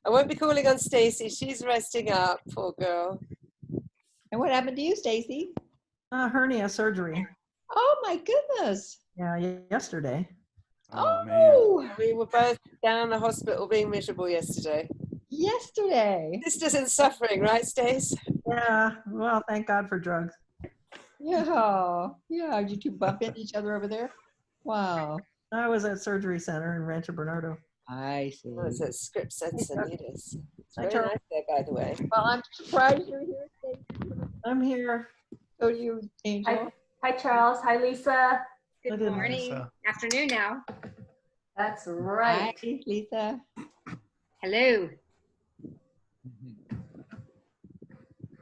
I won't be calling on Stacy. She's resting up, poor girl. And what happened to you, Stacy? Hernia surgery. Oh my goodness. Yeah, yesterday. Oh, man. We were both down the hospital being miserable yesterday. Yesterday. Sisters in suffering, right, Stace? Yeah, well, thank God for drugs. Yeah. Yeah. Did you two bump into each other over there? Wow. I was at Surgery Center in Rancho Bernardo. I see. Oh, it's at Scripps Encinitas. It's Hi, very Charles. nice there, by the way. Well, I'm surprised you're here, Stacy. I'm here. So do you, Angel? Hi, Charles. Hi, Lisa. I Good didn't morning, Lisa. afternoon now. That's right. Hi, Lisa. Hello.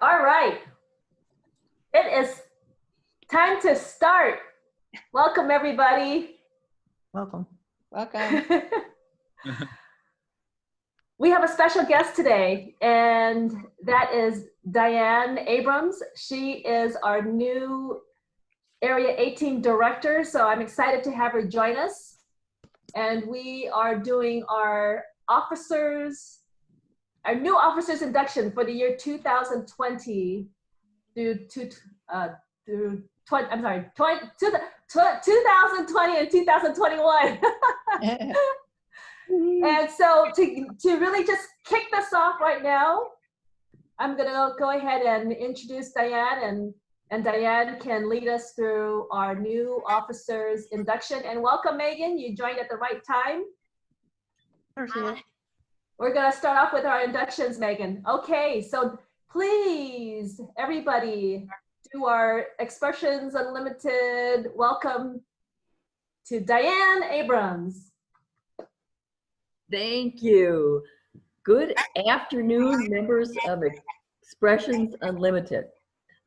All right. It is time to start. Welcome, everybody. Welcome. Welcome. We have a special guest today, and that is Diane Abrams. She is our new Area 18 director, so I'm excited to have her join us. And we are doing our new officers induction for the year 2020 through 2020 and 2021. And so to really just kick this off right now, I'm gonna go ahead and introduce Diane, and Diane can lead us through our new officers induction. And welcome, Megan, you joined at the right time. There she is. We're gonna start off with our inductions, Megan. Okay, so please, everybody, do our Expressions Unlimited welcome to Diane Abrams. Thank you. Good afternoon, members of Expressions Unlimited.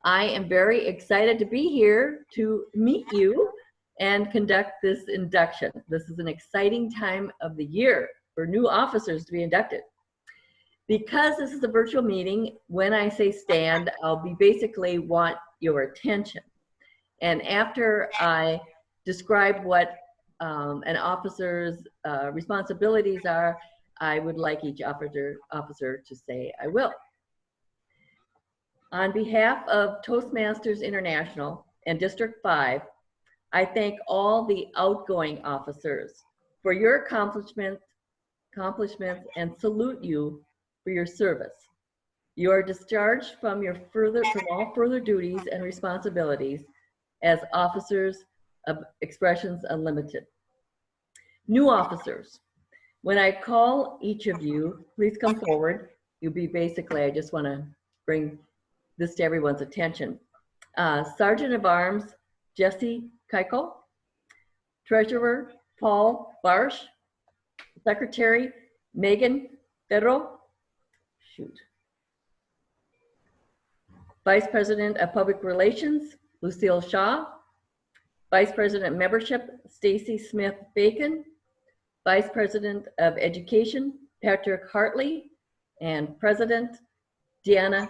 I am very excited to be here to meet you and conduct this induction. This is an exciting time of the year for new officers to be inducted. Because this is a virtual meeting, when I say stand, I'll basically want your attention. And after I describe what an officer's responsibilities are, I would like each officer to say, I will. On behalf of Toastmasters International and District 5, I thank all the outgoing officers for your accomplishments and salute you for your service. You are discharged from all further duties and responsibilities as officers of Expressions Unlimited. New officers, when I call each of you, please come forward. You'll be basically, I just want to bring this to everyone's attention. Sergeant of Arms, Jesse Keiko. Treasurer, Paul Barsh. Secretary, Megan Ferro. Vice President of Public Relations, Lucille Shaw. Vice President Membership, Stacy Smith Bacon. Vice President of Education, Patrick Hartley. And President, Deanna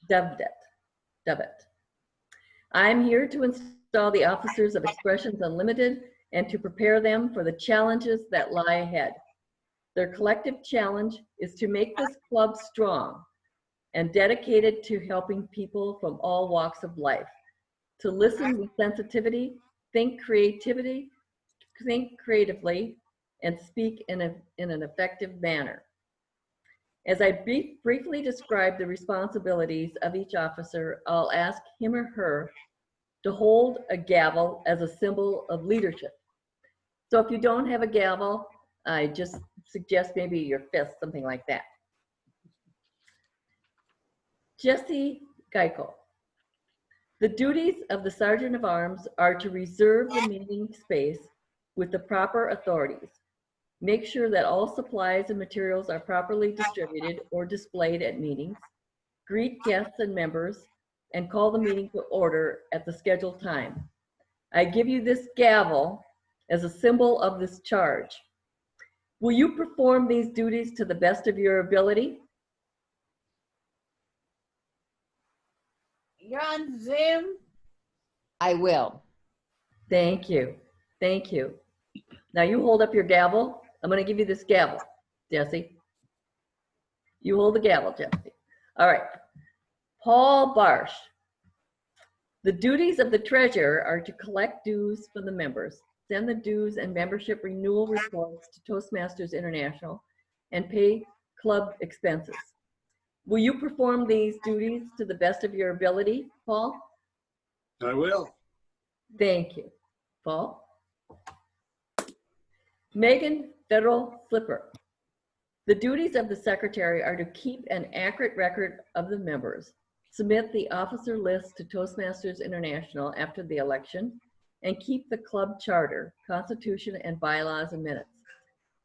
Dovet. I'm here to install the officers of Expressions Unlimited and to prepare them for the challenges that lie ahead. Their collective challenge is to make this club strong and dedicated to helping people from all walks of life, to listen with sensitivity, think creatively, and speak in an effective manner. As I briefly describe the responsibilities of each officer, I'll ask him or her to hold a gavel as a symbol of leadership. So if you don't have a gavel, I just suggest maybe your fist, something like that. Jesse Geiko. The duties of the Sergeant of Arms are to reserve the meeting space with the proper authorities, make sure that all supplies and materials are properly distributed or displayed at meetings, greet guests and members, and call the meeting to order at the scheduled time. I give you this gavel as a symbol of this charge. Will you perform these duties to the best of your ability? You're on Zoom? I will. Thank you. Thank you. Now you hold up your gavel. I'm going to give you this gavel, Jesse. You hold the gavel, Jesse. All right. Paul Barsh. The duties of the treasurer are to collect dues from the members, send the dues and membership renewal reports to Toastmasters International, and pay club expenses. Will you perform these duties to the best of your ability, Paul? I will. Thank you. Paul? Megan Federal Flipper. The duties of the secretary are to keep an accurate record of the members, submit the officer list to Toastmasters International after the election, and keep the club charter, constitution, and bylaws and minutes.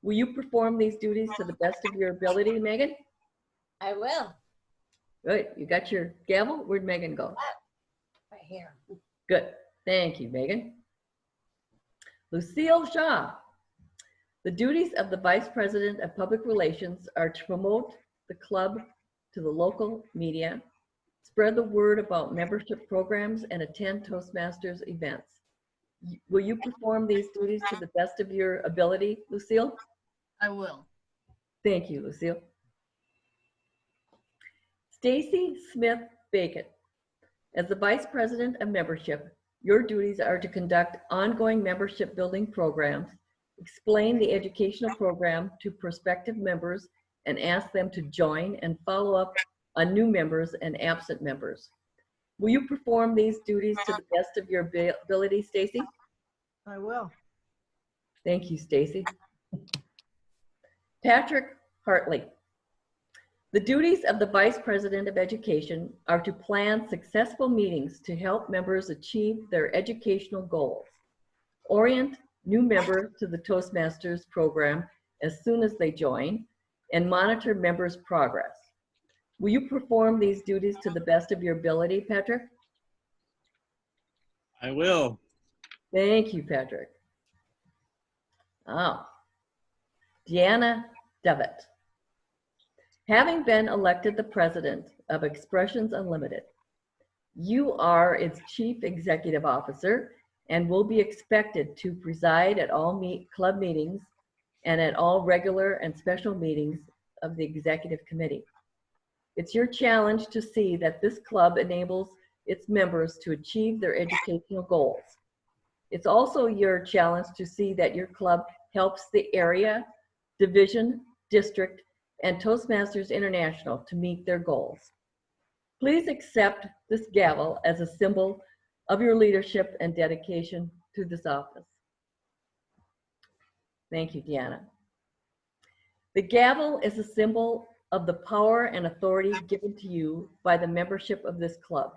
Will you perform these duties to the best of your ability, Megan? I will. Good. You got your gavel? Where'd Megan go? Right here. Good. Thank you, Megan. Lucille Shaw. The duties of the Vice President of Public Relations are to promote the club to the local media, spread the word about membership programs, and attend Toastmasters events. Will you perform these duties to the best of your ability, Lucille? I will. Thank you, Lucille. Stacy Smith Bacon. As the Vice President of Membership, your duties are to conduct ongoing membership building programs, explain the educational program to prospective members, and ask them to join and follow up on new members and absent members. Will you perform these duties to the best of your ability, Stacy? I will. Thank you, Stacy. Patrick Hartley. The duties of the Vice President of Education are to plan successful meetings to help members achieve their educational goals, orient new members to the Toastmasters program as soon as they join, and monitor members' progress. Will you perform these duties to the best of your ability, Patrick? I will. Thank you, Patrick. Oh, Deanna Devitt. Having been elected the president of Expressions Unlimited, you are its chief executive officer and will be expected to preside at all club meetings and at all regular and special meetings of the executive committee. It's your challenge to see that this club enables its members to achieve their educational goals. It's also your challenge to see that your club helps the area, division, district, and Toastmasters International to meet their goals. Please accept this gavel as a symbol of your leadership and dedication to this office. Thank you, Deanna. The gavel is a symbol of the power and authority given to you by the membership of this club.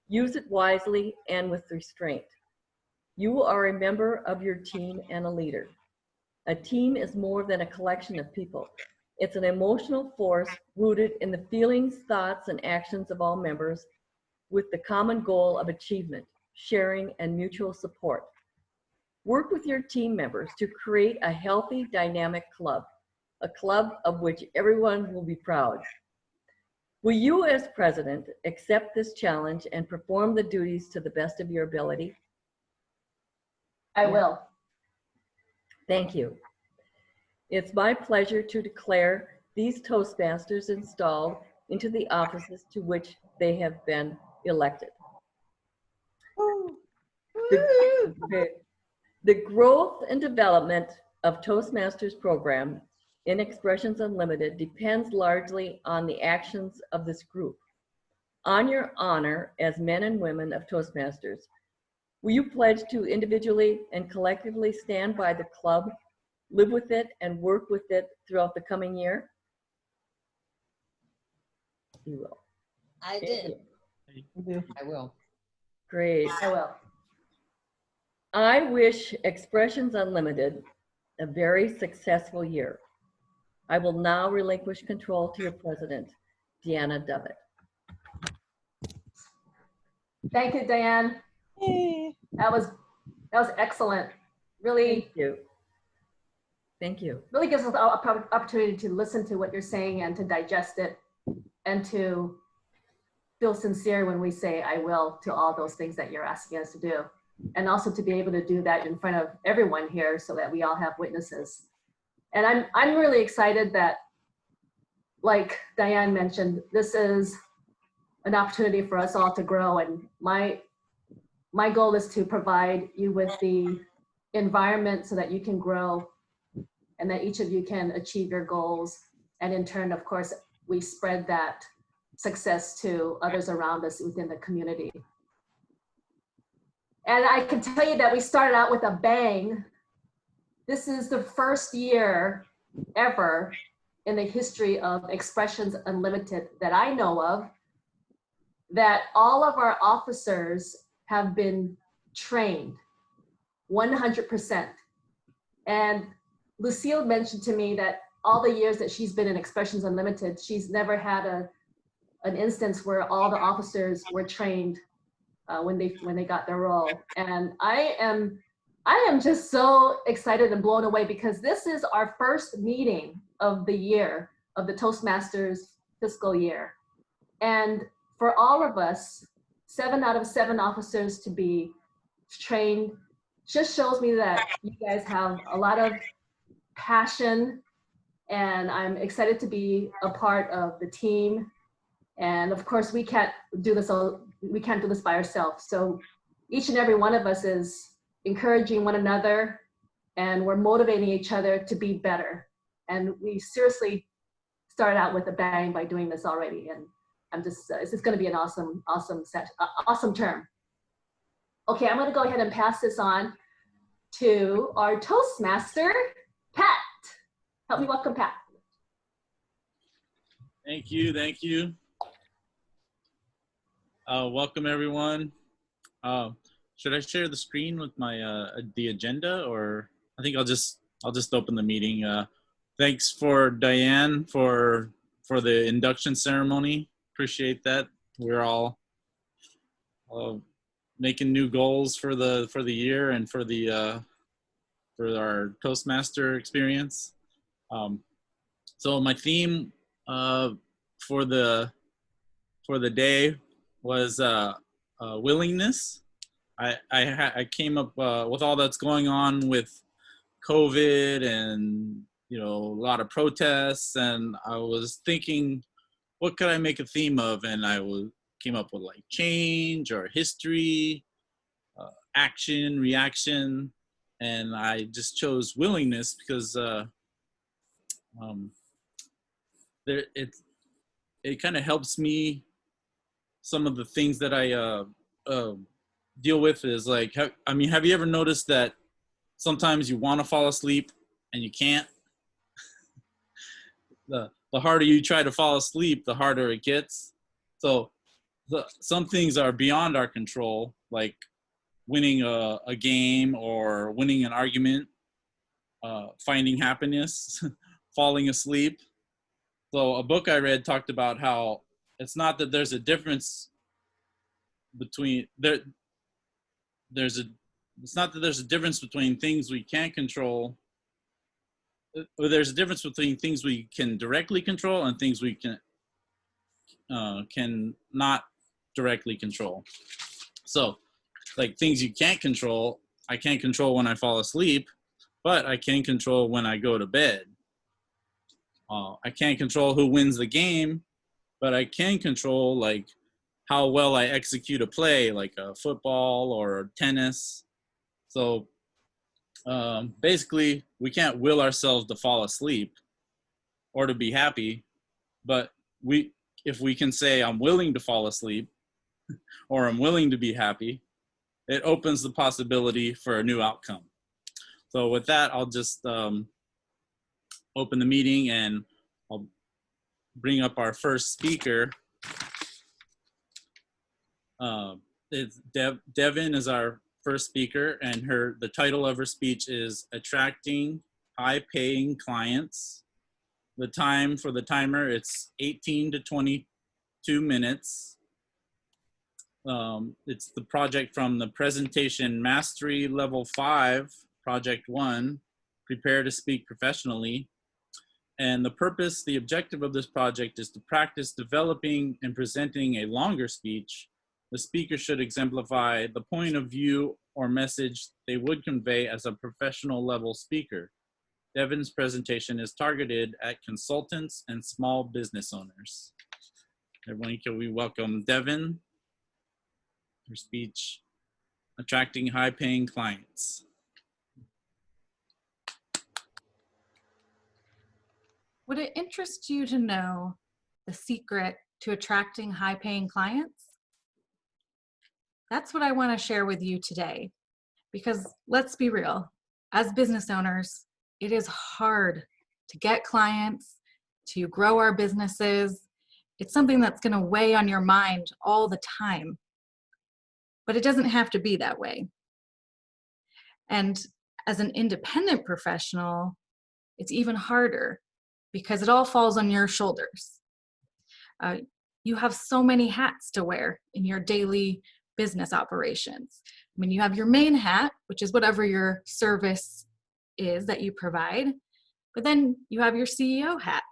Use it wisely and with restraint. You are a member of your team and a leader. A team is more than a collection of people. It's an emotional force rooted in the feelings, thoughts, and actions of all members with the common goal of achievement, sharing, and mutual support. Work with your team members to create a healthy, dynamic club, a club of which everyone will be proud. Will you, as president, accept this challenge and perform the duties to the best of your ability? I will. Thank you. It's my pleasure to declare these Toastmasters installed into the offices to which they have been elected. The growth and development of Toastmasters program in Expressions Unlimited depends largely on the actions of this group. On your honor as men and women of Toastmasters, will you pledge to individually and collectively stand by the club, live with it, and work with it throughout the coming year? You will. I did. I will. Great. I will. I wish Expressions Unlimited a very successful year. I will now relinquish control to your president, Deanna Devitt. Thank you, Diane. Yay. That was excellent. Really, Thank you. Thank you. really gives us an opportunity to listen to what you're saying and to digest it and to feel sincere when we say I will to all those things that you're asking us to do. And also to be able to do that in front of everyone here so that we all have witnesses. And I'm really excited that like Diane mentioned, this is an opportunity for us all to grow. And my goal is to provide you with the environment so that you can grow and that each of you can achieve your goals. And in turn, of course, we spread that success to others around us within the community. And I can tell you that we started out with a bang. This is the first year ever in the history of Expressions Unlimited that I know of that all of our officers have been trained 100%. And Lucille mentioned to me that all the years that she's been in Expressions Unlimited, she's never had an instance where all the officers were trained when they got their role. And I am just so excited and blown away because this is our first meeting of the year, of the Toastmasters fiscal year. And for all of us, 7 out of 7 officers to be trained just shows me that you guys have a lot of passion, and I'm excited to be a part of the team. And of course, we can't do this by ourselves. So each and every one of us is encouraging one another, and we're motivating each other to be better. And we seriously started out with a bang by doing this already. And I'm just, it's just going to be an awesome term. Okay, I'm going to go ahead and pass this on to our Toastmaster, Pat. Help me welcome Pat. Thank you. Thank you. Welcome everyone. Should I share the screen with my the agenda, or I think I'll just open the meeting. Thanks for Diane for the induction ceremony. Appreciate that. We're all making new goals for the year and for our Toastmaster experience. So my theme for the day was willingness. I came up with all that's going on with COVID and a lot of protests, and I was thinking, what could I make a theme of? And I came up with like change or history, action, reaction, and I just chose willingness because it kind of helps me. Some of the things that I deal with is like, have you ever noticed that sometimes you want to fall asleep and you can't? The harder you try to fall asleep, the harder it gets. So some things are beyond our control, like winning a game or winning an argument, finding happiness, falling asleep. So a book I read talked about how it's not that there's a difference between it's not that there's a difference between things we can't control. Or there's a difference between things we can directly control and things we can not directly control. So like things you can't control, I can't control when I fall asleep, but I can control when I go to bed. I can't control who wins the game, but I can control like how well I execute a play, like a football or tennis. So basically, we can't will ourselves to fall asleep or to be happy, but if we can say, I'm willing to fall asleep or I'm willing to be happy, it opens the possibility for a new outcome. So with that, I'll just open the meeting and I'll bring up our first speaker. Devin is our first speaker, and the title of her speech is Attracting High-Paying Clients. The time for the timer, it's 18 to 22 minutes. It's the project from the presentation Mastery Level 5, Project 1, Prepare to Speak Professionally. And the objective of this project is to practice developing and presenting a longer speech. The speaker should exemplify the point of view or message they would convey as a professional level speaker. Devin's presentation is targeted at consultants and small business owners. Everyone, can we welcome Devin, her speech, Attracting High-Paying Clients. Would it interest you to know the secret to attracting high-paying clients? That's what I want to share with you today, because let's be real, as business owners, it is hard to get clients, to grow our businesses. It's something that's going to weigh on your mind all the time, but it doesn't have to be that way. And as an independent professional, it's even harder because it all falls on your shoulders. You have so many hats to wear in your daily business operations. I mean, you have your main hat, which is whatever your service is that you provide, but then you have your CEO hat.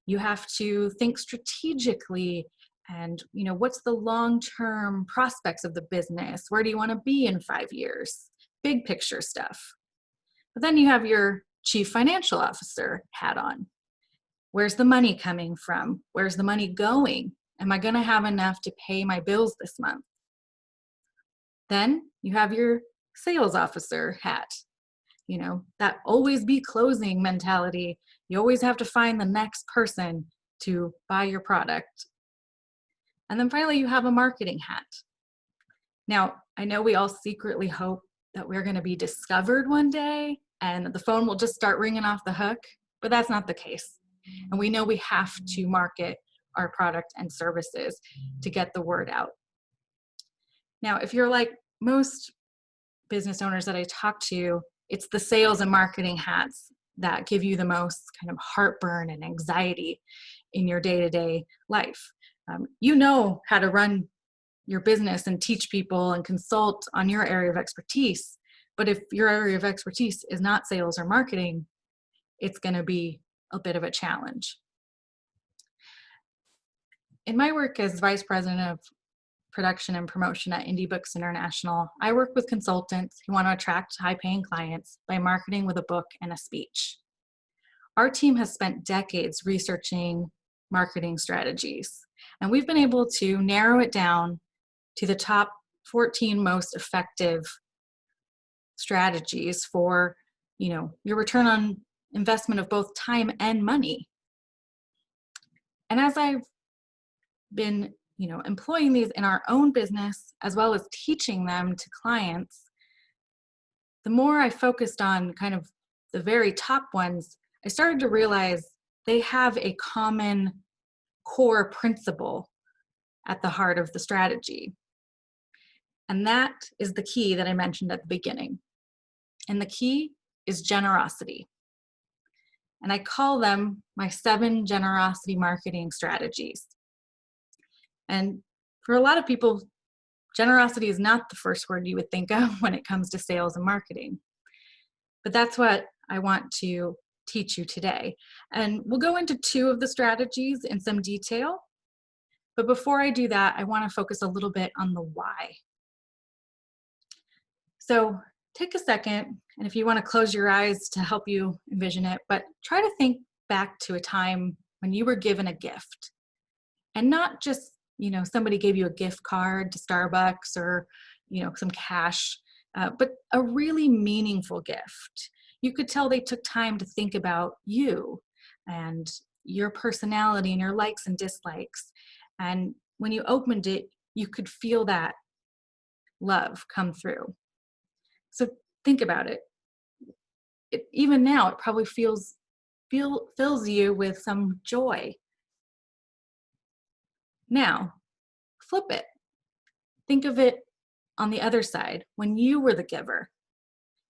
You have to think strategically and, what's the long-term prospects of the business? Where do you want to be in 5 years? Big picture stuff. But then you have your chief financial officer hat on. Where's the money coming from? Where's the money going? Am I going to have enough to pay my bills this month? Then you have your sales officer hat. That always be closing mentality. You always have to find the next person to buy your product. And then finally, you have a marketing hat. Now, I know we all secretly hope that we're going to be discovered one day and the phone will just start ringing off the hook, but that's not the case. And we know we have to market our product and services to get the word out. Now, if you're like most business owners that I talk to, it's the sales and marketing hats that give you the most kind of heartburn and anxiety in your day-to-day life. You know how to run your business and teach people and consult on your area of expertise. But if your area of expertise is not sales or marketing, it's going to be a bit of a challenge. In my work as Vice President of Production and Promotion at Indie Books International, I work with consultants who want to attract high-paying clients by marketing with a book and a speech. Our team has spent decades researching marketing strategies, and we've been able to narrow it down to the top 14 most effective strategies for, your return on investment of both time and money. And as I've been, employing these in our own business, as well as teaching them to clients, the more I focused on kind of the very top ones, I started to realize they have a common core principle at the heart of the strategy. And that is the key that I mentioned at the beginning. And the key is generosity. And I call them my 7 generosity marketing strategies. And for a lot of people, generosity is not the first word you would think of when it comes to sales and marketing. But that's what I want to teach you today. And we'll go into 2 of the strategies in some detail. But before I do that, I want to focus a little bit on the why. So take a second, and if you want to close your eyes to help you envision it, but try to think back to a time when you were given a gift. And not just, somebody gave you a gift card to Starbucks or, some cash, but a really meaningful gift. You could tell they took time to think about you and your personality and your likes and dislikes. And when you opened it, you could feel that love come through. So think about it. Even now, it probably fills you with some joy. Now, flip it. Think of it on the other side, when you were the giver.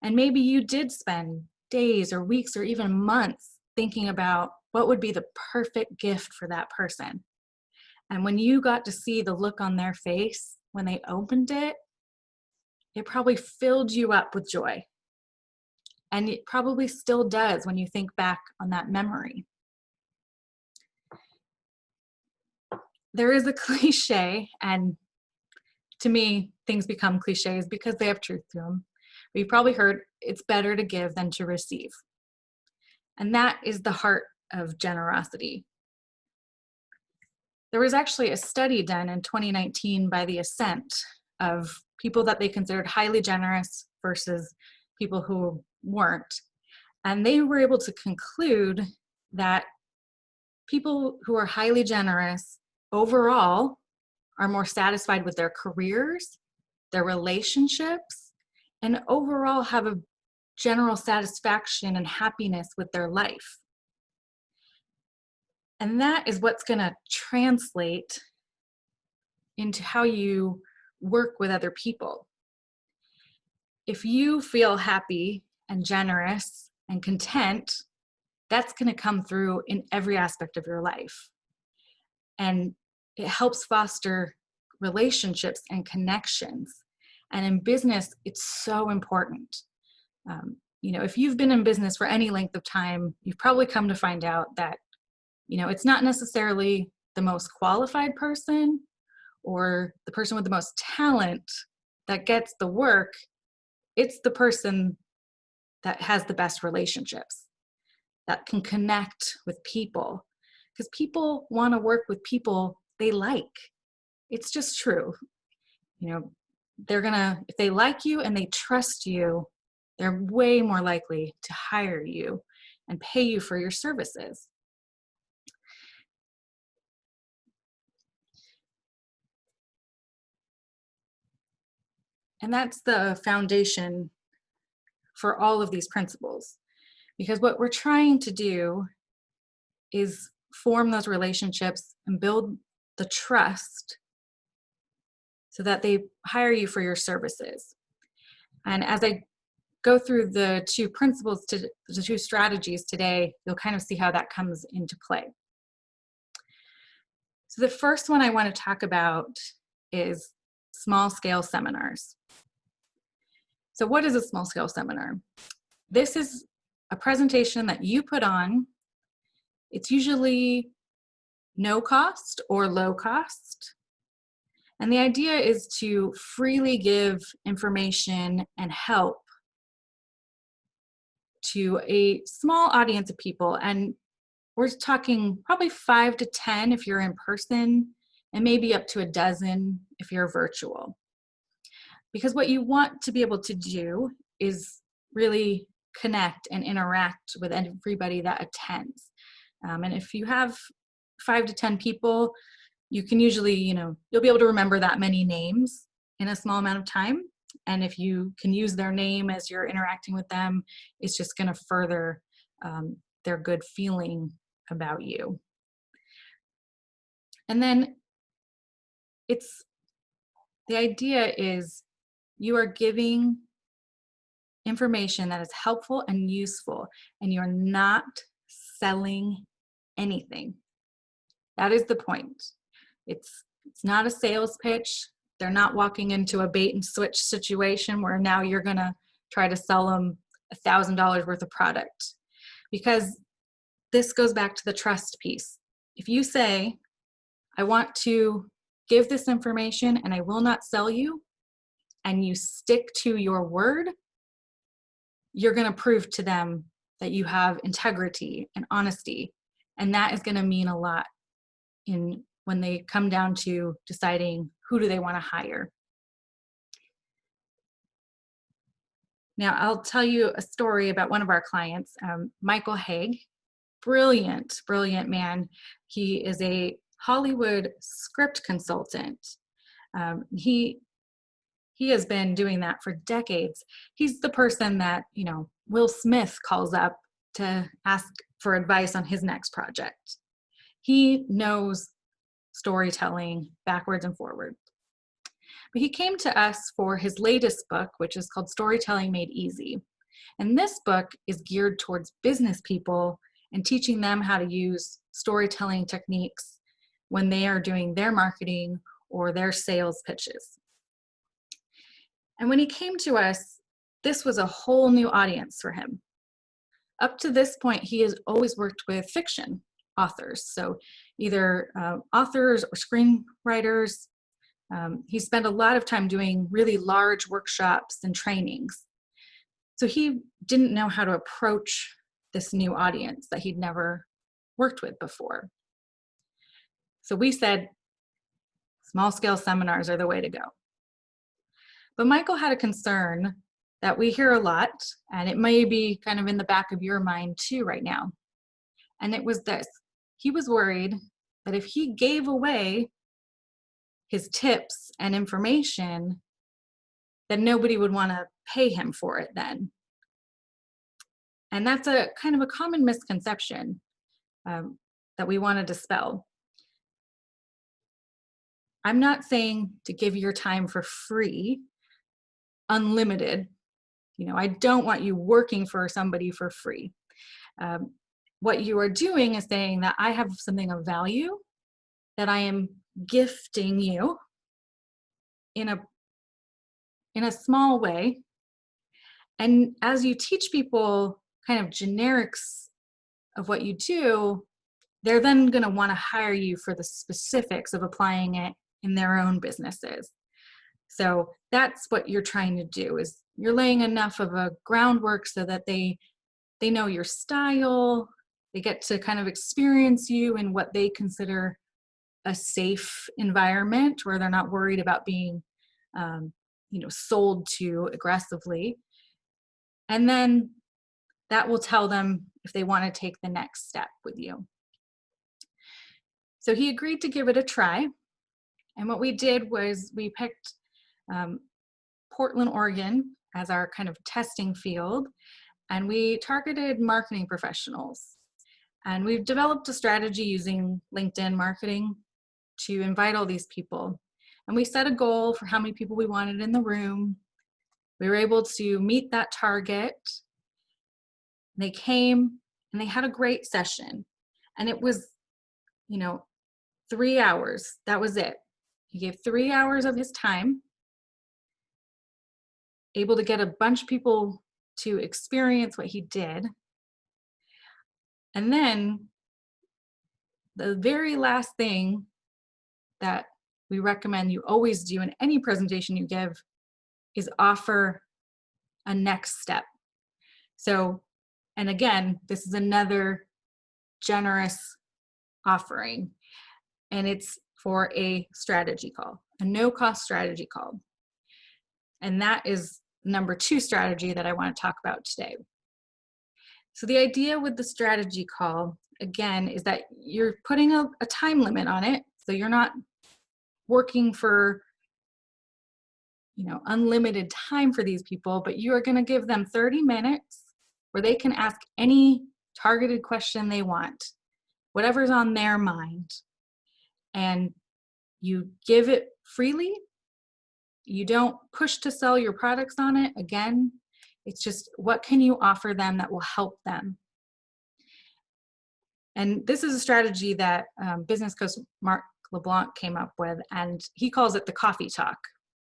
And maybe you did spend days or weeks or even months thinking about what would be the perfect gift for that person. And when you got to see the look on their face when they opened it, it probably filled you up with joy. And it probably still does when you think back on that memory. There is a cliche, and to me, things become cliches because they have truth to them. But you've probably heard it's better to give than to receive. And that is the heart of generosity. There was actually a study done in 2019 by the Ascent of people that they considered highly generous versus people who weren't. And they were able to conclude that people who are highly generous overall are more satisfied with their careers, their relationships, and overall have a general satisfaction and happiness with their life. And that is what's going to translate into how you work with other people. If you feel happy and generous and content, that's going to come through in every aspect of your life. And it helps foster relationships and connections. And in business, it's so important. If you've been in business for any length of time, you've probably come to find out that, it's not necessarily the most qualified person or the person with the most talent that gets the work. It's the person that has the best relationships, that can connect with people, because people want to work with people they like. It's just true. If they like you and they trust you, they're way more likely to hire you and pay you for your services. And that's the foundation for all of these principles. Because what we're trying to do is form those relationships and build the trust so that they hire you for your services. And as I go through the two principles, the two strategies today, you'll kind of see how that comes into play. So the first one I want to talk about is small scale seminars. So what is a small scale seminar? This is a presentation that you put on. It's usually no cost or low cost. And the idea is to freely give information and help to a small audience of people. And we're talking probably 5 to 10 if you're in person, and maybe up to a dozen if you're virtual. Because what you want to be able to do is really connect and interact with everybody that attends. And if you have 5 to 10 people, you can usually, you'll be able to remember that many names in a small amount of time. And if you can use their name as you're interacting with them, it's just going to further their good feeling about you. And then the idea is you are giving information that is helpful and useful, and you're not selling anything. That is the point. It's not a sales pitch. They're not walking into a bait and switch situation where now you're going to try to sell them $1,000 worth of product. Because this goes back to the trust piece. If you say, I want to give this information and I will not sell you, and you stick to your word, you're going to prove to them that you have integrity and honesty. And that is going to mean a lot when they come down to deciding who do they want to hire. Now, I'll tell you a story about one of our clients, Michael Haig. Brilliant man. He is a Hollywood script consultant. He has been doing that for decades. He's the person that, Will Smith calls up to ask for advice on his next project. He knows storytelling backwards and forward. But he came to us for his latest book, which is called Storytelling Made Easy. And this book is geared towards business people and teaching them how to use storytelling techniques when they are doing their marketing or their sales pitches. And when he came to us, this was a whole new audience for him. Up to this point, he has always worked with fiction authors. So either authors or screenwriters. He spent a lot of time doing really large workshops and trainings. So he didn't know how to approach this new audience that he'd never worked with before. So we said, small scale seminars are the way to go. But Michael had a concern that we hear a lot, and it may be kind of in the back of your mind too right now. And it was this: he was worried that if he gave away his tips and information, that nobody would want to pay him for it then. And that's a kind of a common misconception that we want to dispel. I'm not saying to give your time for free, unlimited. You know, I don't want you working for somebody for free. What you are doing is saying that I have something of value that I am gifting you in a small way. And as you teach people kind of generics of what you do, they're then going to want to hire you for the specifics of applying it in their own businesses. So that's what you're trying to do, is you're laying enough of a groundwork so that they know your style, they get to kind of experience you in what they consider a safe environment where they're not worried about being sold to aggressively. And then that will tell them if they want to take the next step with you. So he agreed to give it a try. And what we did was we picked Portland, Oregon as our kind of testing field, and we targeted marketing professionals. And we've developed a strategy using LinkedIn marketing to invite all these people. And we set a goal for how many people we wanted in the room. We were able to meet that target. They came and they had a great session. And it was, 3 hours. That was it. He gave 3 hours of his time, able to get a bunch of people to experience what he did. And then the very last thing that we recommend you always do in any presentation you give is offer a next step. So, and again, this is another generous offering, and it's for a strategy call, a no-cost strategy call. And that is number 2 strategy that I want to talk about today. So the idea with the strategy call, again, is that you're putting a time limit on it. So you're not working for, unlimited time for these people, but you are going to give them 30 minutes where they can ask any targeted question they want, whatever's on their mind. And you give it freely. You don't push to sell your products on it. Again, it's just what can you offer them that will help them. And this is a strategy that business coach Mark LeBlanc came up with, and he calls it the coffee talk.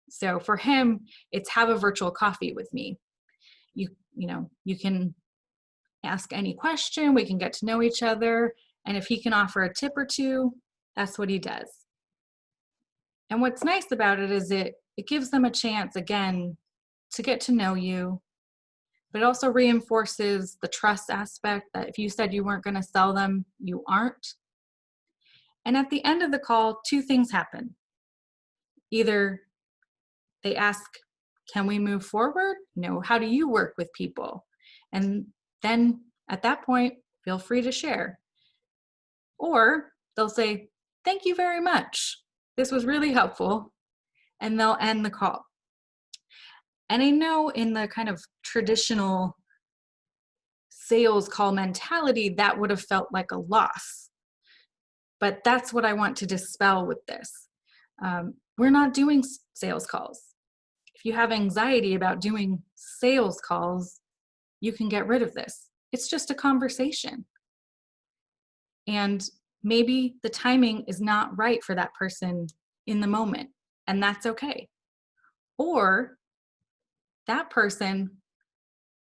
So for him, it's have a virtual coffee with me. You can ask any question, we can get to know each other, and if he can offer a tip or two, that's what he does. And what's nice about it is it gives them a chance, again, to get to know you, but it also reinforces the trust aspect that if you said you weren't going to sell them, you aren't. And at the end of the call, 2 things happen. Either they ask, can we move forward? How do you work with people? And then at that point, feel free to share. Or they'll say, thank you very much. This was really helpful. And they'll end the call. And I know in the kind of traditional sales call mentality, that would have felt like a loss. But that's what I want to dispel with this. We're not doing sales calls. If you have anxiety about doing sales calls, you can get rid of this. It's just a conversation. And maybe the timing is not right for that person in the moment, and that's okay. Or that person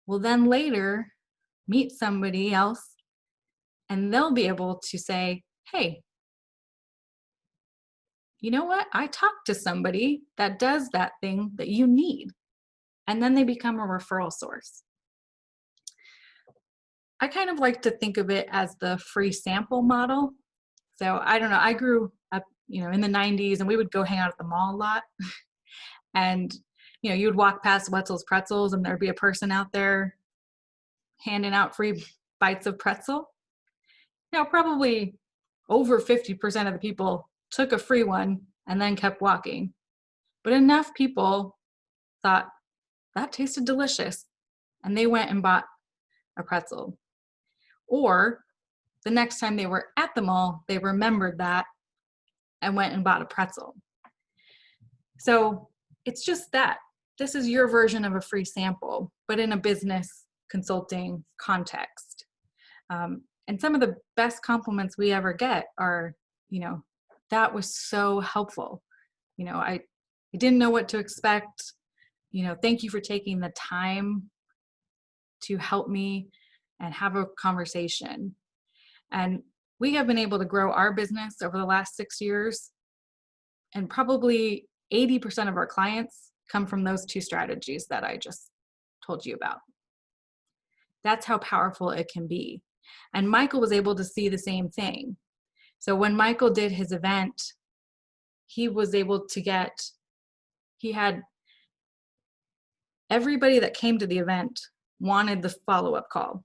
will then later meet somebody else and they'll be able to say, hey, you know what? I talked to somebody that does that thing that you need. And then they become a referral source. I kind of like to think of it as the free sample model. So I don't know, I grew up, in the 90s, and we would go hang out at the mall a lot. And, you would walk past Wetzel's Pretzels and there'd be a person out there handing out free bites of pretzel. Probably over 50% of the people took a free one and then kept walking. But enough people thought that tasted delicious, and they went and bought a pretzel. Or the next time they were at the mall, they remembered that and went and bought a pretzel. So it's just that. This is your version of a free sample, but in a business consulting context. And some of the best compliments we ever get are, that was so helpful. I didn't know what to expect. Thank you for taking the time to help me and have a conversation. And we have been able to grow our business over the last 6 years. And probably 80% of our clients come from those two strategies that I just told you about. That's how powerful it can be. And Michael was able to see the same thing. So when Michael did his event, he was able to he had everybody that came to the event wanted the follow-up call.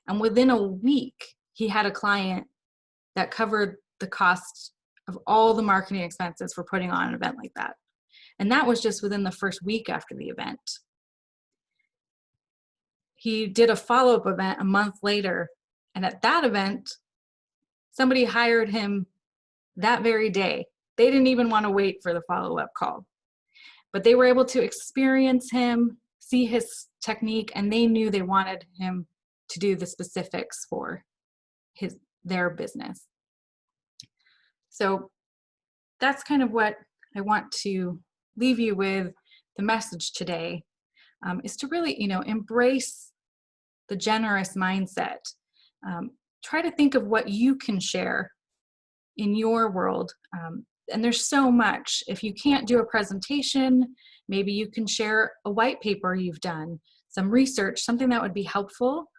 And within a week, he had a client that covered the cost of all the marketing expenses for putting on an event like that. And that was just within the first week after the event. He did a follow-up event a month later. And at that event, somebody hired him that very day. They didn't even want to wait for the follow-up call. But they were able to experience him, see his technique, and they knew they wanted him to do the specifics for their business. So that's kind of what I want to leave you with. The message today is to really, embrace the generous mindset. Try to think of what you can share in your world. And there's so much. If you can't do a presentation, maybe you can share a white paper you've done, some research, something that would be helpful.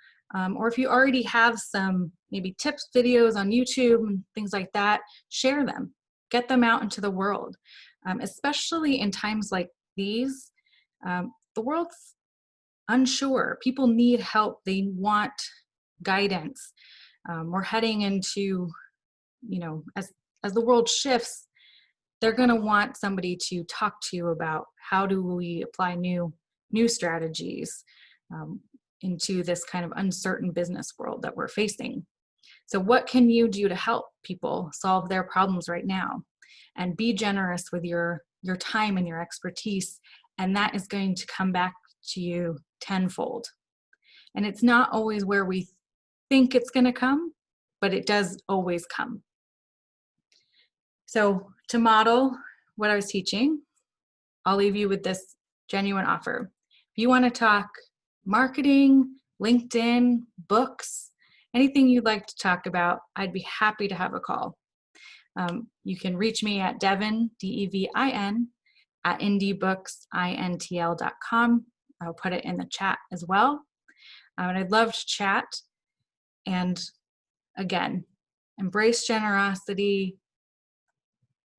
Or if you already have some maybe tips videos on YouTube and things like that, share them. Get them out into the world. Especially in times like these, the world's unsure. People need help. They want guidance. We're heading into, as the world shifts, they're going to want somebody to talk to about how do we apply new strategies into this kind of uncertain business world that we're facing. So what can you do to help people solve their problems right now? And be generous with your time and your expertise, and that is going to come back to you tenfold. And it's not always where we think it's going to come, but it does always come. So to model what I was teaching, I'll leave you with this genuine offer. If you want to talk marketing, LinkedIn, books, anything you'd like to talk about, I'd be happy to have a call. You can reach me at Devin, DEVIN, at indiebooksintl.com. I'll put it in the chat as well. And I'd love to chat. And again, embrace generosity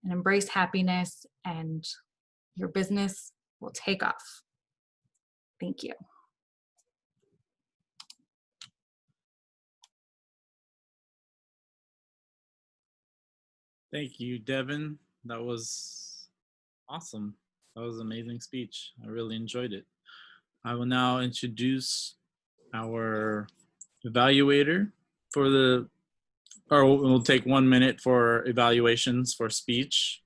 and embrace happiness, and your business will take off. Thank you. Thank you, Devin. That was awesome. That was an amazing speech. I really enjoyed it. I will now introduce our evaluator we'll take 1 minute for evaluations for speech.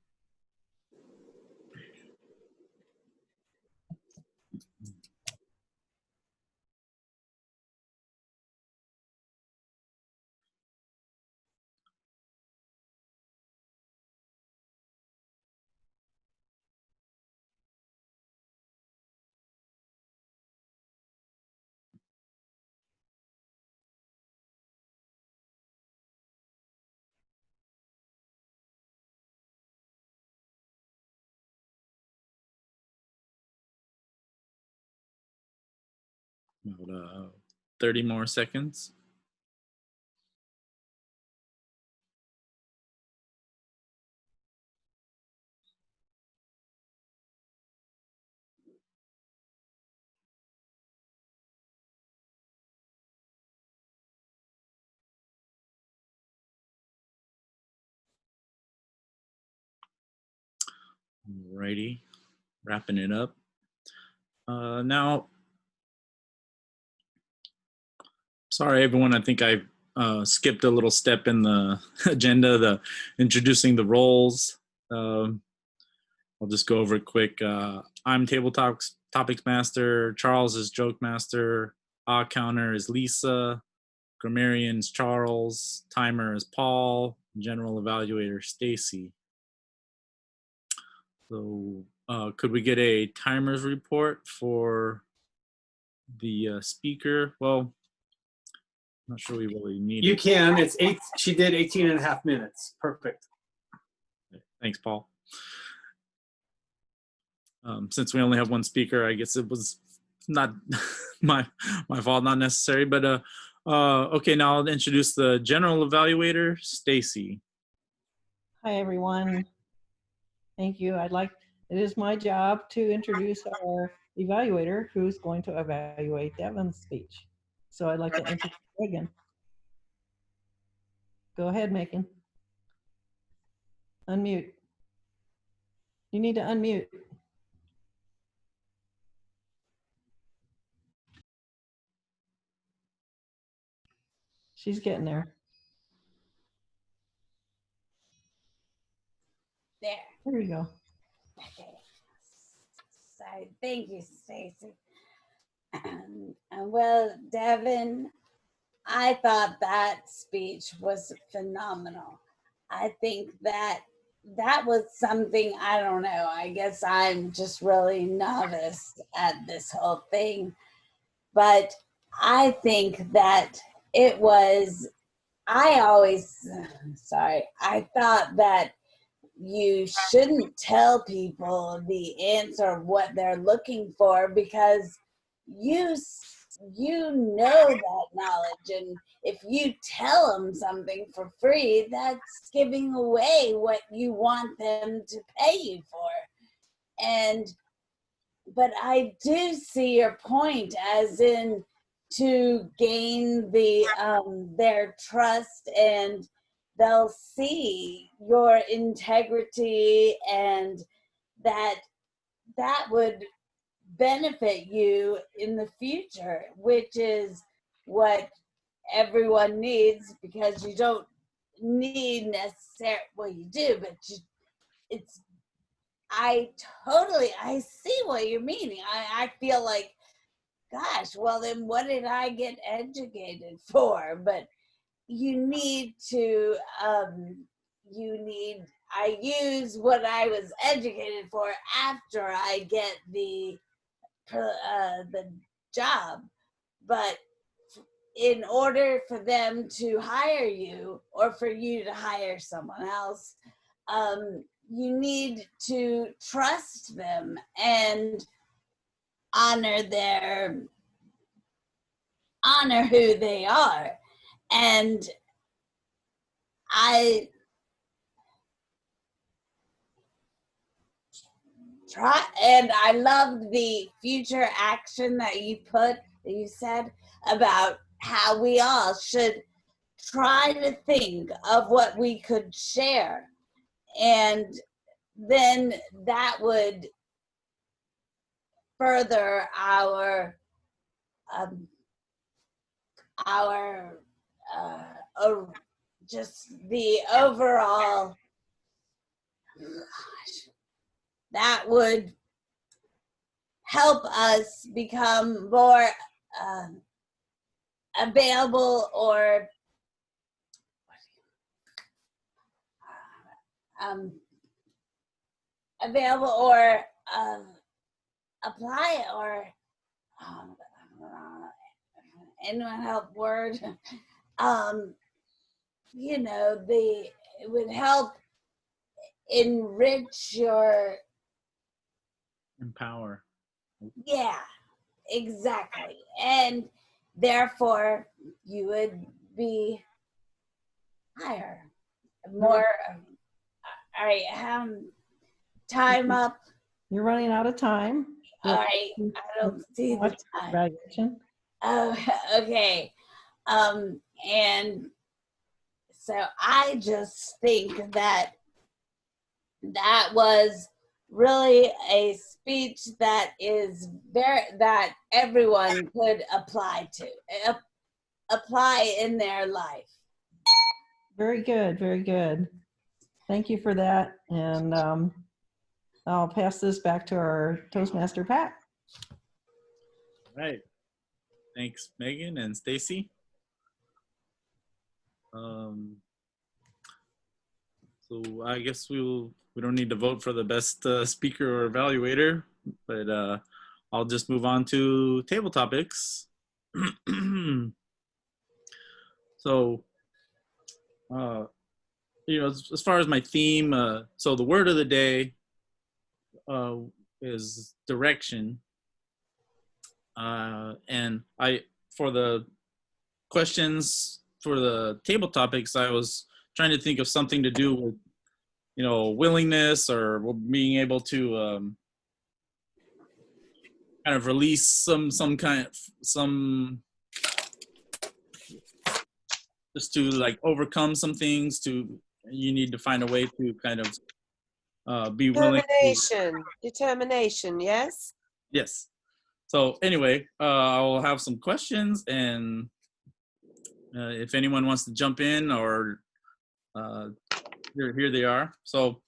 About 30 more seconds. Alrighty, wrapping it up. Now, sorry everyone, I think I skipped a little step in the agenda, the introducing the roles. I'll just go over it quick. I'm Table Topics Master, Charles is Joke Master, Counter is Lisa, Grammarian's Charles, Timer is Paul, General Evaluator Stacy. So could we get a timer's report for the speaker? Well, I'm not sure we really need You it. can. It's 8. She did 18 and a half minutes. Perfect. Thanks, Paul. Since we only have one speaker, I guess it was not my fault, not necessary. But okay, now I'll introduce the general evaluator, Stacy. Hi, everyone. Thank you. It is my job to introduce our evaluator who's going to evaluate Devin's speech. So I'd like to introduce Megan. Go ahead, Megan. Unmute. You need to unmute. She's getting there. There. There you go. Okay. Sorry. Thank you, Stacy. Well, Devin, I thought that speech was phenomenal. I think that was something, I don't know, I guess I'm just really novice at this whole thing. But I think that it was, I thought that you shouldn't tell people the answer of what they're looking for, because you know that knowledge, and if you tell them something for free, that's giving away what you want them to pay you for. But I do see your point, as in to gain their trust, and they'll see your integrity, and that would benefit you in the future, which is what everyone needs, because you don't need necessarily, well, you do, but I see what you're meaning. I feel like, gosh, well then what did I get educated for? But you need to, I use what I was educated for after I get the job. But in order for them to hire you, or for you to hire someone else, you need to trust them and honor who they are. And I loved the future action that you said about how we all should try to think of what we could share, and then that would further our just the overall, that would help us become more available, or apply, or anyone help word. It would help enrich your, Empower. yeah, exactly. And therefore you would be higher, more. All right, time up. You're running out of time. All right, I don't see the time. Evaluation. Oh, okay. And so I just think that was really a speech that is that everyone could apply to, apply in their life. Very good, very good. Thank you for that. And I'll pass this back to our Toastmaster, Pat. Right. Thanks, Megan and Stacy. So I guess we don't need to vote for the best speaker or evaluator, but I'll just move on to table topics. So, as far as my theme, so the word of the day is direction. And for the questions for the table topics, I was trying to think of something to do with, willingness or being able to kind of release some just to like overcome some things. You need to find a way to kind of be willing. Determination, yes? Yes. So anyway, I'll have some questions, and if anyone wants to jump in, or here they are. So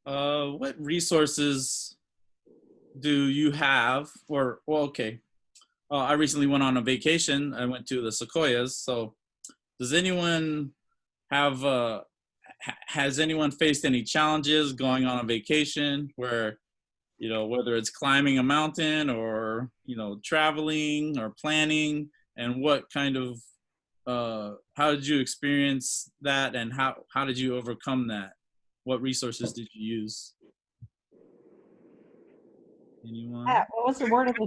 what resources do you have? I recently went on a vacation. I went to the Sequoias. So does anyone have, has anyone faced any challenges going on a vacation where, whether it's climbing a mountain or, traveling or planning, and what kind of, how did you experience that, and how did you overcome that? What resources did you use? Anyone? Pat, what was the word of the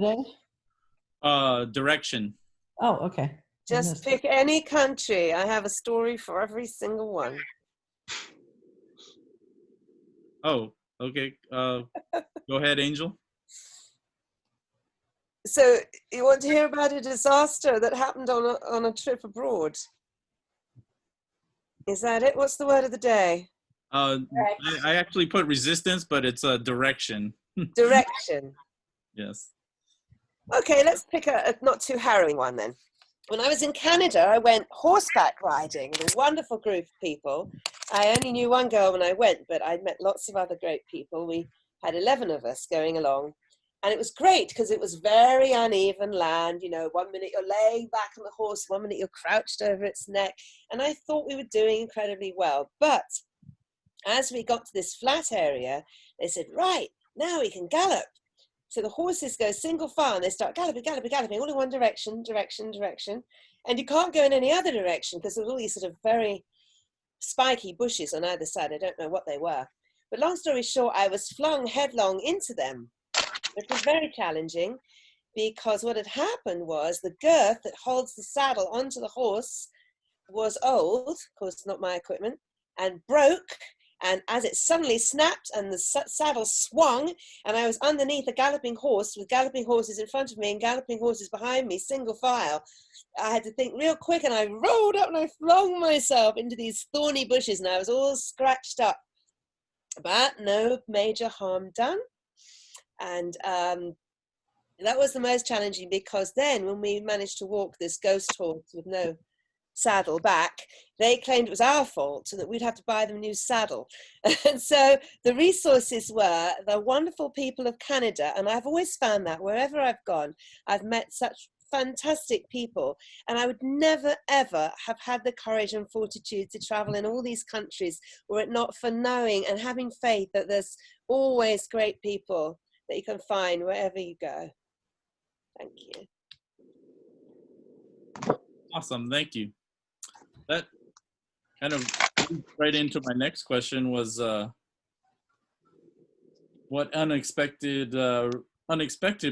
day? Direction. Oh, okay. I Just missed pick it. any country. I have a story for every single one. Oh, okay. Go ahead, Angel. So you want to hear about a disaster that happened on a trip abroad? Is that it? What's the word of the day? I actually put resistance, but it's a direction. Direction. Yes. Okay, let's pick a not too harrowing one then. When I was in Canada, I went horseback riding with a wonderful group of people. I only knew one girl when I went, but I'd met lots of other great people. We had 11 of us going along. And it was great because it was very uneven land. 1 minute you're laying back on the horse, 1 minute you're crouched over its neck. And I thought we were doing incredibly well. But as we got to this flat area, they said, right, now we can gallop. So the horses go single file and they start galloping, all in one direction. And you can't go in any other direction because there's all these sort of very spiky bushes on either side. I don't know what they were. But long story short, I was flung headlong into them, which was very challenging because what had happened was the girth that holds the saddle onto the horse was old, of course not my equipment, and broke. And as it suddenly snapped and the saddle swung, and I was underneath a galloping horse with galloping horses in front of me and galloping horses behind me, single file, I had to think real quick, and I rolled up and I flung myself into these thorny bushes, and I was all scratched up. But no major harm done. And that was the most challenging, because then when we managed to walk this ghost horse with no saddle back, they claimed it was our fault and that we'd have to buy them a new saddle. And so the resources were the wonderful people of Canada, and I've always found that wherever I've gone, I've met such fantastic people, and I would never ever have had the courage and fortitude to travel in all these countries were it not for knowing and having faith that there's always great people that you can find wherever you go. Thank you. Awesome, thank you. That kind of leads right into my next question was, what unexpected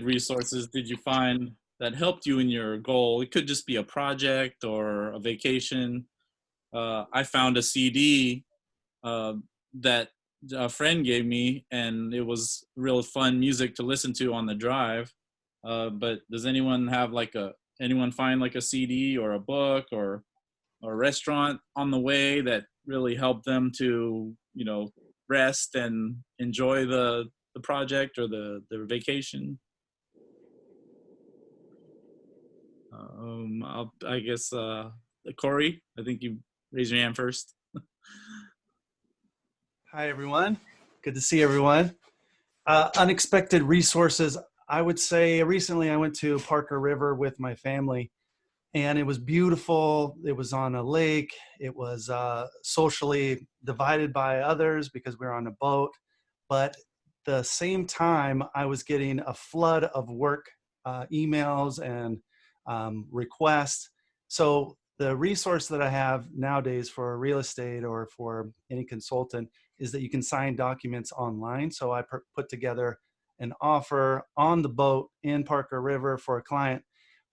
resources did you find that helped you in your goal? It could just be a project or a vacation. I found a CD that a friend gave me, and it was real fun music to listen to on the drive. But does anyone have anyone find like a CD or a book or a restaurant on the way that really helped them to, rest and enjoy the project or the vacation. I guess Corey, I think you raised your hand first. Hi, everyone. Good to see everyone. Unexpected resources. I would say recently I went to Parker River with my family, and it was beautiful. It was on a lake. It was socially divided by others because we were on a boat. But the same time, I was getting a flood of work emails and requests. So the resource that I have nowadays for real estate or for any consultant is that you can sign documents online. So I put together an offer on the boat in Parker River for a client.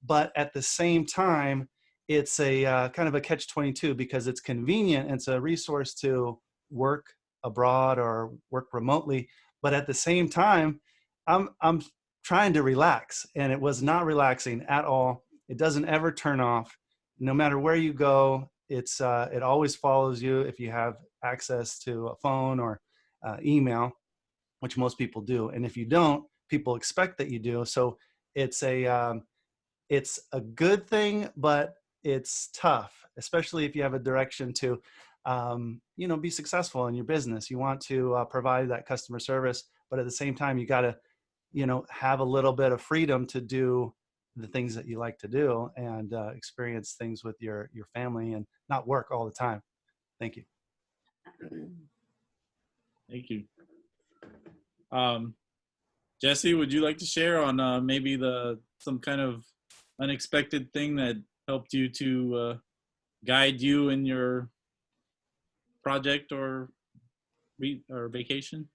But at the same time, it's a kind of a catch-22 because it's convenient. It's a resource to work abroad or work remotely. But at the same time, I'm trying to relax, and it was not relaxing at all. It doesn't ever turn off. No matter where you go, it always follows you if you have access to a phone or email, which most people do. And if you don't, people expect that you do. So it's a good thing, but it's tough, especially if you have a direction to, be successful in your business. You want to provide that customer service, but at the same time, you got to, have a little bit of freedom to do the things that you like to do and experience things with your family and not work all the time. Thank you. Thank you. Jesse, would you like to share on maybe some kind of unexpected thing that helped you to guide you in your project or vacation?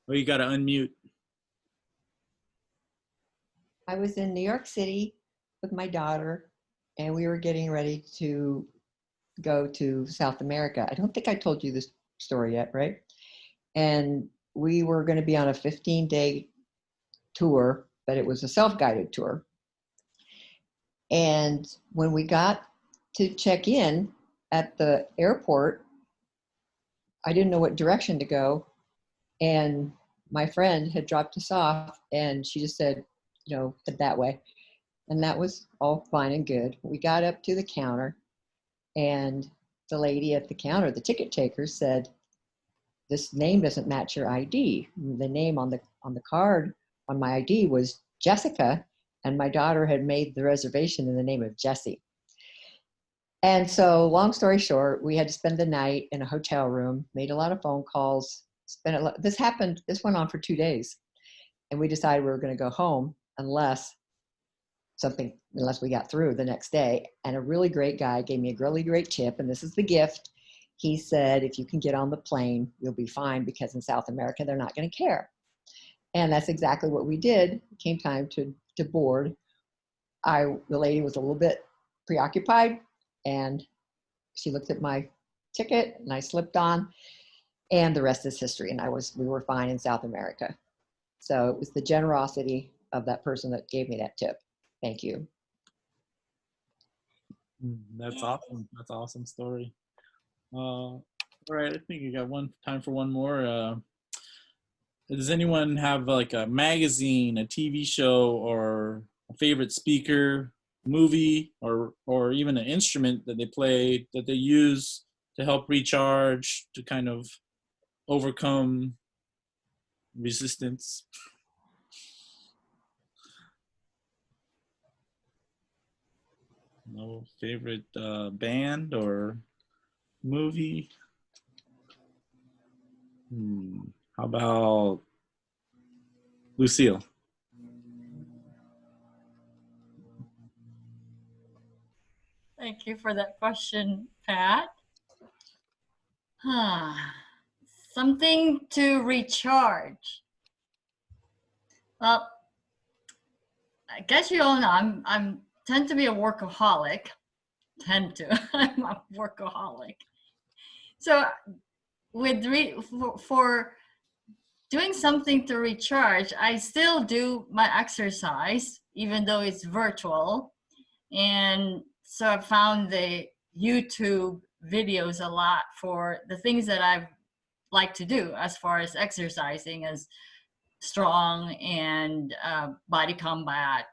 Oh, you got to unmute. I was in New York City with my daughter, and we were getting ready to go to South America. I don't think I told you this story yet, right? And we were going to be on a 15-day tour, but it was a self-guided tour. And when we got to check in at the airport, I didn't know what direction to go. And my friend had dropped us off, and she just said, head that way. And that was all fine and good. We got up to the counter, and the lady at the counter, the ticket taker, said, "This name doesn't match your ID." The name on the card on my ID was Jessica, and my daughter had made the reservation in the name of Jesse. And so, long story short, we had to spend the night in a hotel room, made a lot of phone calls. This went on for 2 days, and we decided we were going to go home unless we got through the next day. And a really great guy gave me a really great tip, and this is the gift. He said, if you can get on the plane, you'll be fine, because in South America, they're not going to care. And that's exactly what we did. It came time to board. The lady was a little bit preoccupied, and she looked at my ticket, and I slipped on, and the rest is history. And we were fine in South America. So it was the generosity of that person that gave me that tip. Thank you. That's awesome. That's an awesome story. All right, I think we got time for one more. Does anyone have like a magazine, a TV show, or a favorite speaker, movie, or even an instrument that they play that they use to help recharge, to kind of overcome resistance? No favorite band or movie? How about Lucille? Thank you for that question, Pat. Something to recharge. Well, I guess you all know I'm tend to be a workaholic. I'm a workaholic. So for doing something to recharge, I still do my exercise, even though it's virtual. And so I found the YouTube videos a lot for the things that I've like to do as far as exercising, as strong and body combat,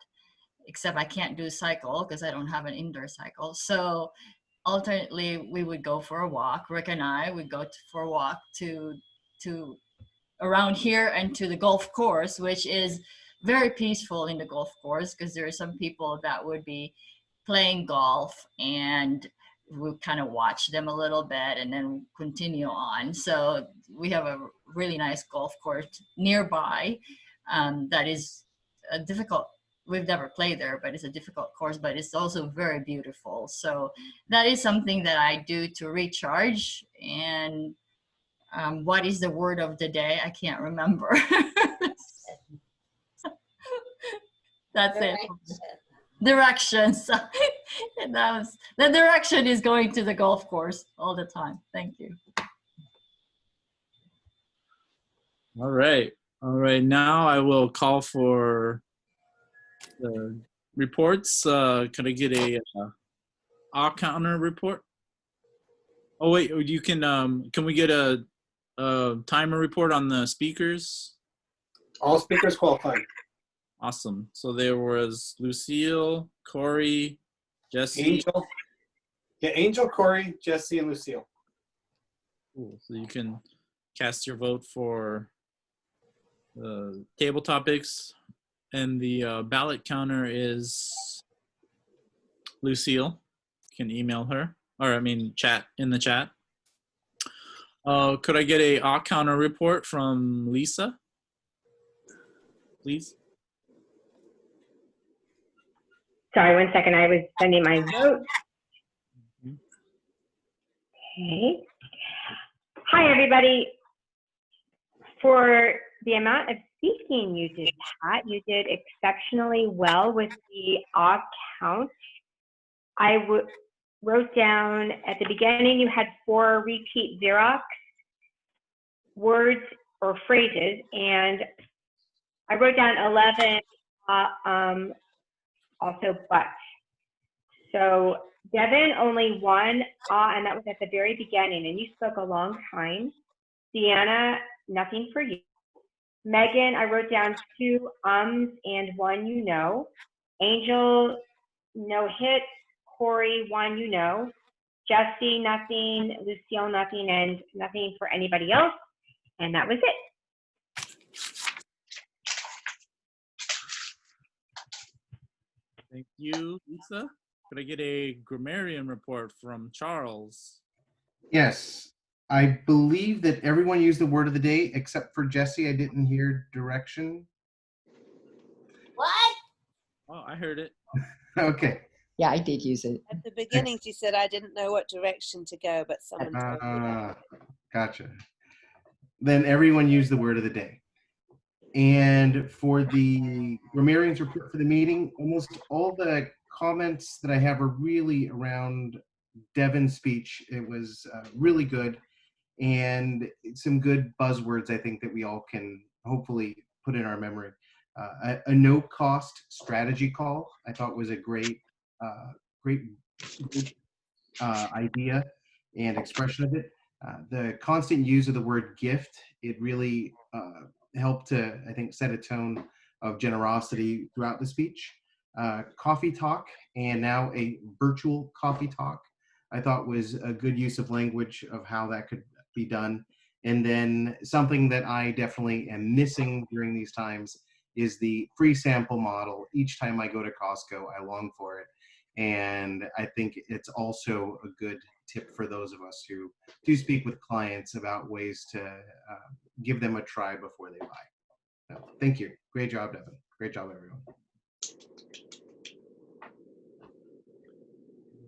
except I can't do cycle because I don't have an indoor cycle. So alternately, we would go for a walk. Rick and I would go for a walk to around here and to the golf course, which is very peaceful in the golf course because there are some people that would be playing golf, and we kind of watch them a little bit and then continue on. So we have a really nice golf course nearby that is a difficult, we've never played there, but it's a difficult course, but it's also very beautiful. So that is something that I do to recharge. And what is the word of the day? I can't remember. That's it. Directions. And that was, the direction is going to the golf course all the time. Thank you. All right. All right. Now I will call for the reports. Could I get a counter report? Oh wait, you can we get a timer report on the speakers? All speakers qualified. Awesome. So there was Lucille, Corey, Jesse. Angel. Yeah, Angel, Corey, Jesse, and Lucille. Cool. So you can cast your vote for the table topics, and the ballot counter is Lucille. You can email her, or I mean chat in the chat. Could I get a counter report from Lisa, please? Sorry, 1 second. I was sending my vote. Okay. Hi, everybody. For the amount of speaking you did, Pat, you did exceptionally well with the off count. I wrote down at the beginning you had 4 repeat Xerox words or phrases, and I wrote down 11 also but. So Devin, only 1 and that was at the very beginning, and you spoke a long time. Deanna, nothing for you. Megan, I wrote down 2 and 1 you know. Angel, no hit. Corey, 1 you know. Jesse, nothing. Lucille, nothing, and nothing for anybody else. And that was it. Thank you, Lisa. Could I get a grammarian report from Charles? Yes, I believe that everyone used the word of the day except for Jesse. I didn't hear direction. What? Oh, I heard it. Okay. Yeah, I did use it. At the beginning, she said, I didn't know what direction to go, but someone told me. Gotcha. Then everyone used the word of the day. And for the grammarian's report for the meeting, almost all the comments that I have are really around Devin's speech. It was really good, and some good buzzwords I think that we all can hopefully put in our memory. A no-cost strategy call I thought was a great idea and expression of it. The constant use of the word gift, it really helped to, I think, set a tone of generosity throughout the speech. Coffee talk, and now a virtual coffee talk, I thought was a good use of language of how that could be done. And then something that I definitely am missing during these times is the free sample model. Each time I go to Costco, I long for it. And I think it's also a good tip for those of us who do speak with clients about ways to give them a try before they buy. So, thank you. Great job, Devin. Great job, everyone.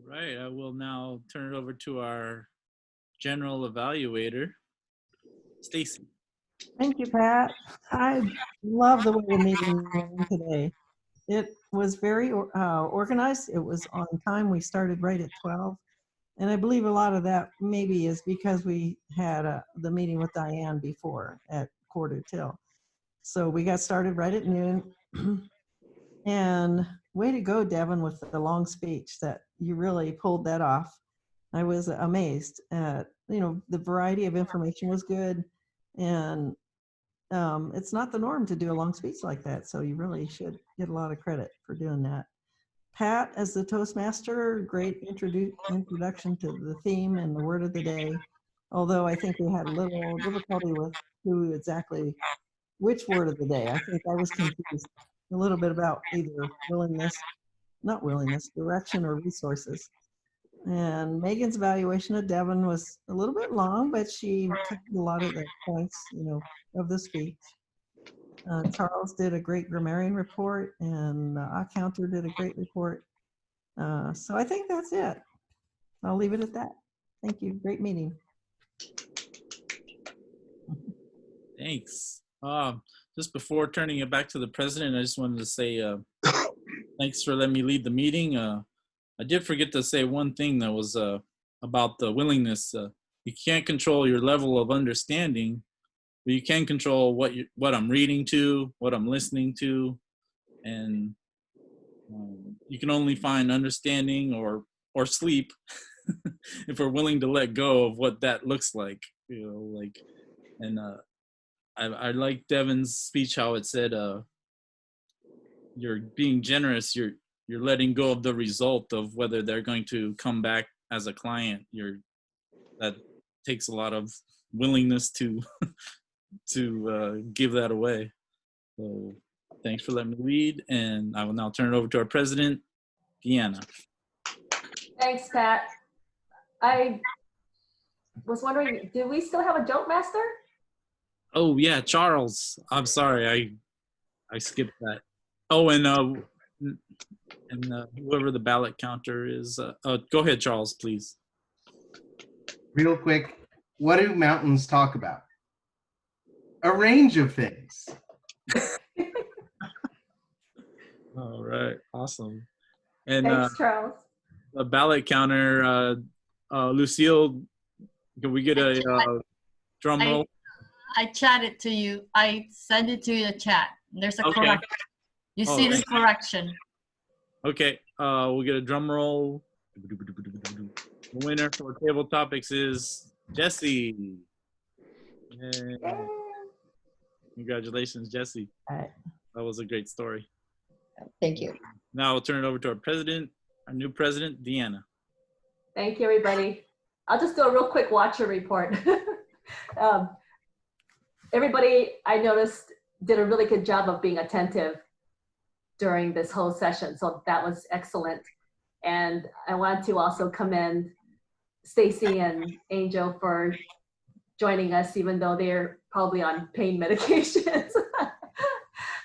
Right, I will now turn it over to our general evaluator, Stacy. Thank you, Pat. I love the way the meeting went today. It was very organized. It was on time. We started right at 12. And I believe a lot of that maybe is because we had the meeting with Diane before at 1:45. So we got started right at noon. And way to go, Devin, with the long speech. That you really pulled that off. I was amazed at, the variety of information was good. And it's not the norm to do a long speech like that. So you really should get a lot of credit for doing that. Pat, as the Toastmaster, great introduction to the theme and the word of the day. Although I think we had a little difficulty with who exactly, which word of the day. I think I was confused a little bit about either not willingness, direction or resources. And Megan's evaluation of Devin was a little bit long, but she covered a lot of the points, of the speech. Charles did a great grammarian report, and Counter did a great report. So I think that's it. I'll leave it at that. Thank you. Great meeting. Thanks. Just before turning it back to the president, I just wanted to say thanks for letting me lead the meeting. I did forget to say one thing that was about the willingness. You can't control your level of understanding, but you can control what I'm reading to, what I'm listening to, and you can only find understanding or sleep if we're willing to let go of what that looks like. And I like Devin's speech, how it said, you're being generous, you're letting go of the result of whether they're going to come back as a client. That takes a lot of willingness to give that away. So thanks for letting me lead, and I will now turn it over to our president, Deanna. Thanks, Pat. I was wondering, do we still have a joke master? Oh yeah, Charles. I'm sorry, I skipped that. Oh, and whoever the ballot counter is. Go ahead, Charles, please. Real quick, what do mountains talk about? A range of things. All right, awesome. And thanks, Charles. The ballot counter, Lucille, can we get a drum roll? I chatted to you. I sent it to your chat. There's a Okay. correction. You see this correction. Okay, we'll get a drum roll. The winner for table topics is Jesse. Yay. Congratulations, Jesse. That was a great story. Thank you. Now I'll turn it over to our new president, Deanna. Thank you, everybody. I'll just do a real quick watcher report. Everybody, I noticed, did a really good job of being attentive during this whole session. So that was excellent. And I want to also commend Stacy and Angel for joining us, even though they're probably on pain medications.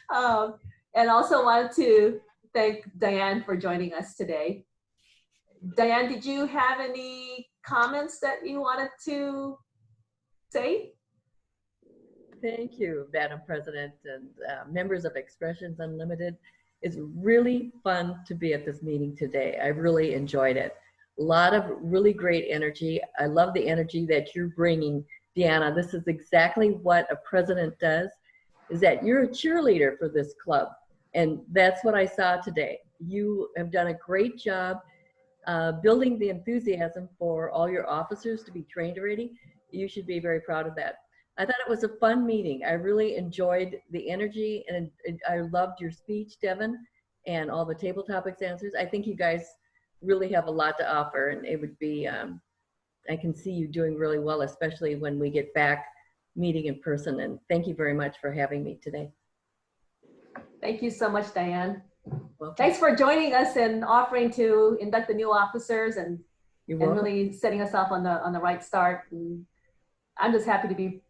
And also wanted to thank Diane for joining us today. Diane, did you have any comments that you wanted to say? Thank you, Madam President and members of Expressions Unlimited. It's really fun to be at this meeting today. I really enjoyed it. A lot of really great energy. I love the energy that you're bringing, Deanna. This is exactly what a president does, is that you're a cheerleader for this club. And that's what I saw today. You have done a great job building the enthusiasm for all your officers to be trained already. You should be very proud of that. I thought it was a fun meeting. I really enjoyed the energy, and I loved your speech, Devin, and all the table topics answers. I think you guys really have a lot to offer, and it would be, I can see you doing really well, especially when we get back meeting in person. And thank you very much for having me today. Thank you so much, Diane. Thanks for joining us and offering to induct the new officers and really setting us off on the right start. And I'm just happy to be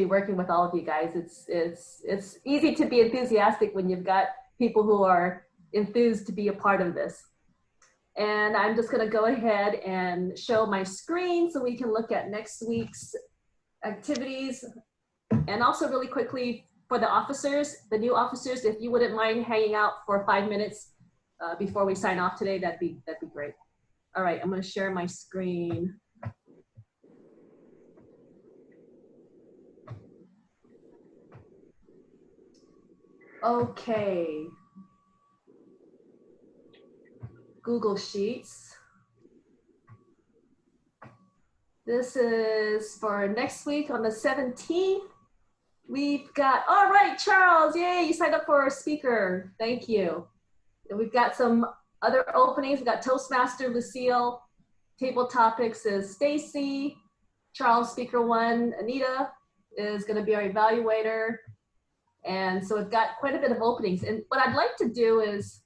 working with all of you guys. It's easy to be enthusiastic when you've got people who are enthused to be a part of this. And I'm just going to go ahead and show my screen so we can look at next week's activities. And also really quickly for the officers, the new officers, if you wouldn't mind hanging out for 5 minutes before we sign off today, that'd be great. All right, I'm going to share my screen. Okay. Google Sheets. This is for next week on the 17th. We've got, all right, Charles, yay, you signed up for a speaker. Thank you. And we've got some other openings. We've got Toastmaster Lucille. Table topics is Stacy. Charles, speaker one. Anita is going to be our evaluator. And so we've got quite a bit of openings. And what I'd like to do is,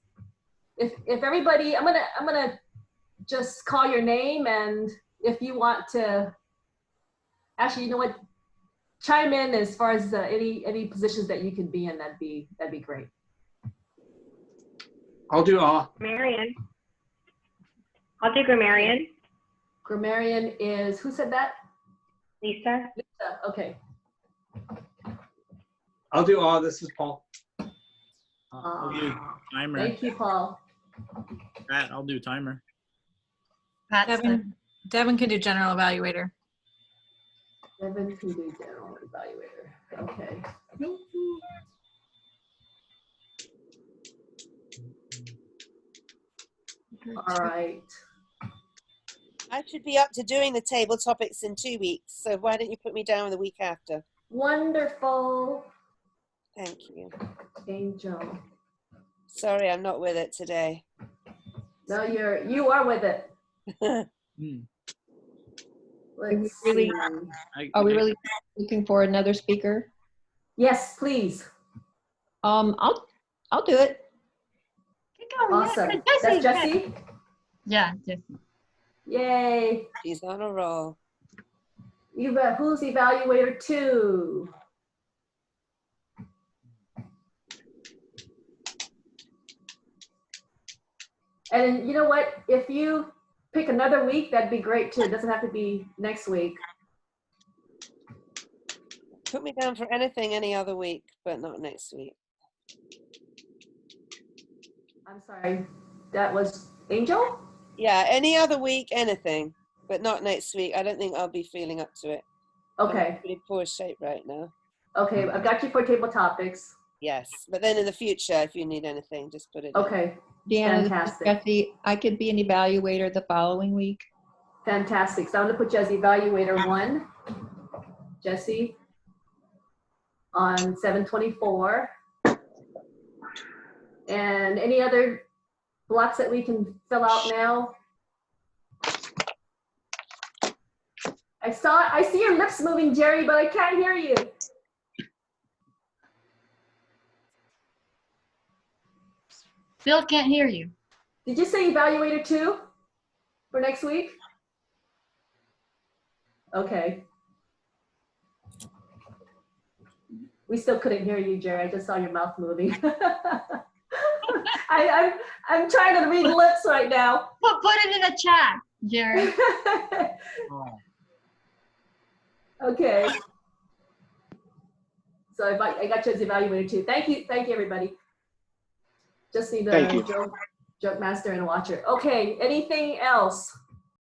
if everybody, I'm gonna just call your name, and if you want to, actually, you know what, chime in as far as any positions that you can be in. That'd be great. I'll do all. Marion. I'll do grammarian. Grammarian is, who said that? Lisa. Lisa, okay. I'll do all. This is Paul. I'll do timer. Thank you, Paul. Pat, I'll do timer. Devin can do general evaluator. Devin can do general evaluator. Okay. All right. I should be up to doing the table topics in 2 weeks, so why don't you put me down the week after? Wonderful. Thank you. Angel. Sorry, I'm not with it today. No, you are with it. Let's see. Are we really looking for another speaker? Yes, please. I'll do it. Awesome. That's Jessie? Yeah, Jessie. Yay. She's on a roll. Who's evaluator 2? And you know what? If you pick another week, that'd be great too. It doesn't have to be next week. Put me down for anything any other week, but not next week. I'm sorry. That was Angel? Yeah, any other week, anything, but not next week. I don't think I'll be feeling up to it. Okay. I'm in pretty poor shape right now. Okay, I've got you for table topics. Yes, but then in the future, if you need anything, just put it Okay. Deanna, Fantastic. Jesse, I could be an evaluator the following week. Fantastic. So I'm going to put you as evaluator 1, Jesse, on 7/24. And any other blocks that we can fill out now? I see your lips moving, Jerry, but I can't hear you. Bill can't hear you. Did you say evaluator 2 for next week? Okay. We still couldn't hear you, Jerry. I just saw your mouth moving. I'm trying to read lips right now. Put it in the chat, Jerry. Okay. So I got you as evaluator 2. Thank you, everybody. Just need a joke master and a watcher. Okay, anything else?